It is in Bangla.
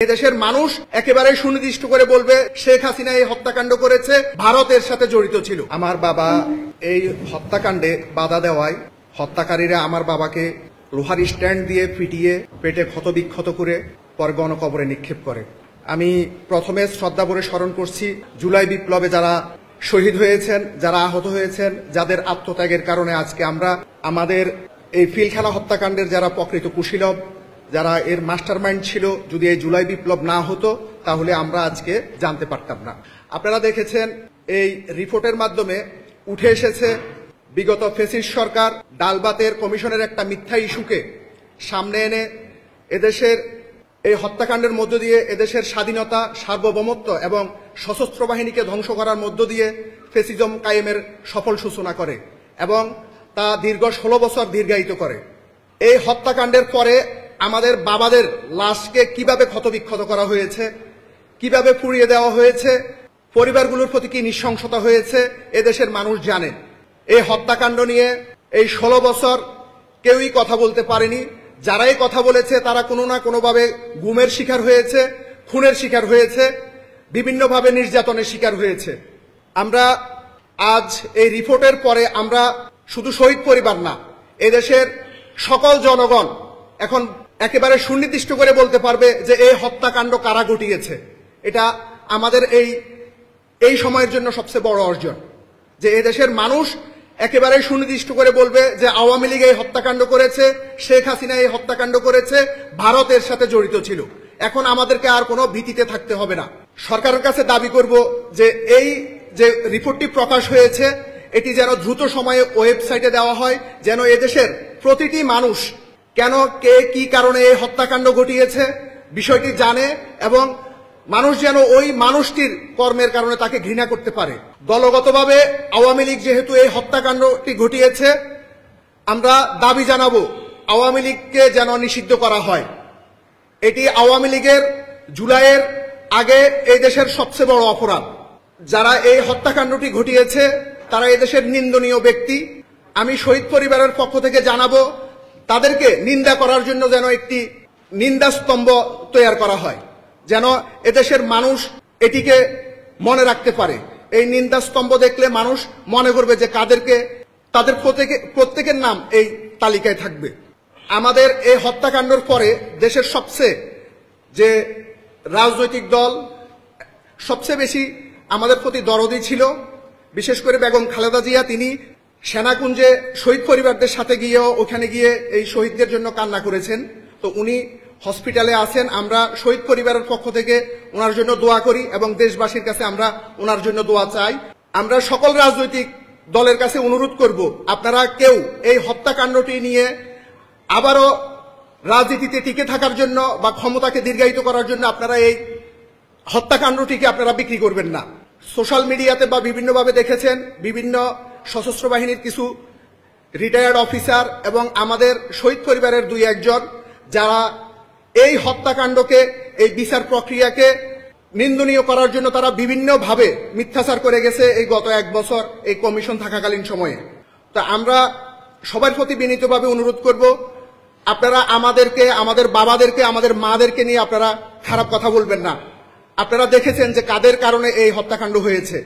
এদেশের মানুষ একেবারে সুনির্দিষ্ট করে বলবে শেখ হাসিনা এই হত্যাকাণ্ড করেছে, ভারতের সাথে জড়িত ছিল। আমার বাবা এই হত্যাকাণ্ডে বাধা দেওয়ায় হত্যাকারীরা আমার বাবাকে লোহার স্ট্যান্ড দিয়ে পিটিয়ে পেটে ক্ষতবিক্ষত করে পরে গণকবরে নিক্ষেপ করে। আমি প্রথমে শ্রদ্ধাভরে স্মরণ করছি জুলাই বিপ্লবে যারা শহীদ হয়েছেন, যারা আহত হয়েছেন, যাদের আত্মত্যাগের কারণে আজকে আমরা আমাদের এই পিলখানা হত্যাকাণ্ডের যারা প্রকৃত কুশীলব, যারা এর মাস্টারমাইন্ড ছিল, যদি এই জুলাই বিপ্লব না হতো তাহলে আমরা আজকে জানতে পারতাম না। আপনারা দেখেছেন এই রিপোর্টের মাধ্যমে উঠে এসেছে বিগত ফ্যাসিস্ট সরকার ডালবাতের কমিশনের একটা মিথ্যা ইস্যুকে সামনে এনে এদেশের এই হত্যাকাণ্ডের মধ্য দিয়ে এদেশের স্বাধীনতা, সার্বভৌমত্ব এবং সশস্ত্র বাহিনীকে ধ্বংস করার মধ্য দিয়ে ফ্যাসিজম কায়েমের সফল সূচনা করে এবং তা দীর্ঘ 16 বছর দীর্ঘায়িত করে। এই হত্যাকাণ্ডের পরে আমাদের বাবাদের লাশকে কিভাবে ক্ষতবিক্ষত করা হয়েছে, কিভাবে পুড়িয়ে দেওয়া হয়েছে, পরিবারগুলোর প্রতি কি নৃশংসতা হয়েছে এদেশের মানুষ জানে। এই হত্যাকাণ্ড নিয়ে এই 16 বছর কেউই কথা বলতে পারেনি। যারাই কথা বলেছে তারা কোনো না কোনোভাবে গুমের শিকার হয়েছে, খুনের শিকার হয়েছে, বিভিন্নভাবে নির্যাতনের শিকার হয়েছে। আমরা আজ এই রিপোর্টের পরে আমরা শুধু শহীদ পরিবার না, এদেশের সকল জনগণ এখন একেবারে সুনির্দিষ্ট করে বলতে পারবে যে এই হত্যাকাণ্ড কারা ঘটিয়েছে। এটা আমাদের এই সময়ের জন্য সবচেয়ে বড় অর্জন যে এদেশের মানুষ একেবারে সুনির্দিষ্ট করে বলবে যে আওয়ামী লীগ এই হত্যাকাণ্ড করেছে, শেখ হাসিনা এই হত্যাকাণ্ড করেছে, ভারতের সাথে জড়িত ছিল। এখন আমাদেরকে আর কোনো ভীতিতে থাকতে হবে না। সরকারের কাছে দাবি করব যে এই যে রিপোর্টটি প্রকাশ হয়েছে এটি যেন দ্রুত সময়ে ওয়েবসাইটে দেওয়া হয়, যেন এদেশের প্রতিটি মানুষ কেন, কে, কি কারণে এই হত্যাকাণ্ড ঘটিয়েছে বিষয়টি জানে এবং মানুষ যেন ওই মানুষটির কর্মের কারণে তাকে ঘৃণা করতে পারে। দলগতভাবে আওয়ামী লীগ যেহেতু এই হত্যাকাণ্ডটি ঘটিয়েছে, আমরা দাবি জানাবো আওয়ামী লীগকে যেন নিষিদ্ধ করা হয়। এটি আওয়ামী লীগের জুলাইয়ের আগে এই দেশের সবচেয়ে বড় অপরাধ। যারা এই হত্যাকাণ্ডটি ঘটিয়েছে তারা এদেশের নিন্দনীয় ব্যক্তি। আমি শহীদ পরিবারের পক্ষ থেকে জানাবো তাদেরকে নিন্দা করার জন্য যেন একটি নিন্দা স্তম্ভ তৈরি করা হয়, যেন এদেশের মানুষ এটিকে মনে রাখতে পারে। এই নিন্দা স্তম্ভ দেখলে মানুষ মনে করবে যে কাদেরকে, তাদের প্রত্যেকের নাম এই তালিকায় থাকবে। আমাদের এই হত্যাকাণ্ডের পরে দেশের সবচেয়ে যে রাজনৈতিক দল সবচেয়ে বেশি আমাদের প্রতি দরদি ছিল, বিশেষ করে বেগম খালেদা জিয়া, তিনি সেনাকুঞ্জে শহীদ পরিবারদের সাথে গিয়েও ওখানে গিয়ে এই শহীদদের জন্য কান্না করেছেন। তো উনি হসপিটালে আছেন। আমরা শহীদ পরিবারের পক্ষ থেকে ওনার জন্য দোয়া করি এবং দেশবাসীর কাছে আমরা ওনার জন্য দোয়া চাই। আমরা সকল রাজনৈতিক দলের কাছে অনুরোধ করব, আপনারা কেউ এই হত্যাকাণ্ডটি নিয়ে আবারও রাজনীতিতে টিকে থাকার জন্য বা ক্ষমতাকে দীর্ঘায়িত করার জন্য আপনারা এই হত্যাকাণ্ডটিকে আপনারা বিক্রি করবেন না। সোশ্যাল মিডিয়াতে বা বিভিন্নভাবে দেখেছেন বিভিন্ন সশস্ত্র বাহিনীর কিছু রিটায়ার্ড অফিসার এবং আমাদের শহীদ পরিবারের 2-1 যারা এই হত্যাকাণ্ডকে, এই বিচার প্রক্রিয়াকে নিন্দনীয় করার জন্য তারা বিভিন্নভাবে মিথ্যাচার করে গেছে এই গত 1 বছর এই কমিশন থাকাকালীন সময়ে। তা আমরা সবার প্রতি বিনীতভাবে অনুরোধ করব, আপনারা আমাদেরকে, আমাদের বাবাদেরকে, আমাদের মাদেরকে নিয়ে আপনারা খারাপ কথা বলবেন না। আপনারা দেখেছেন যে কাদের কারণে এই হত্যাকাণ্ড হয়েছে।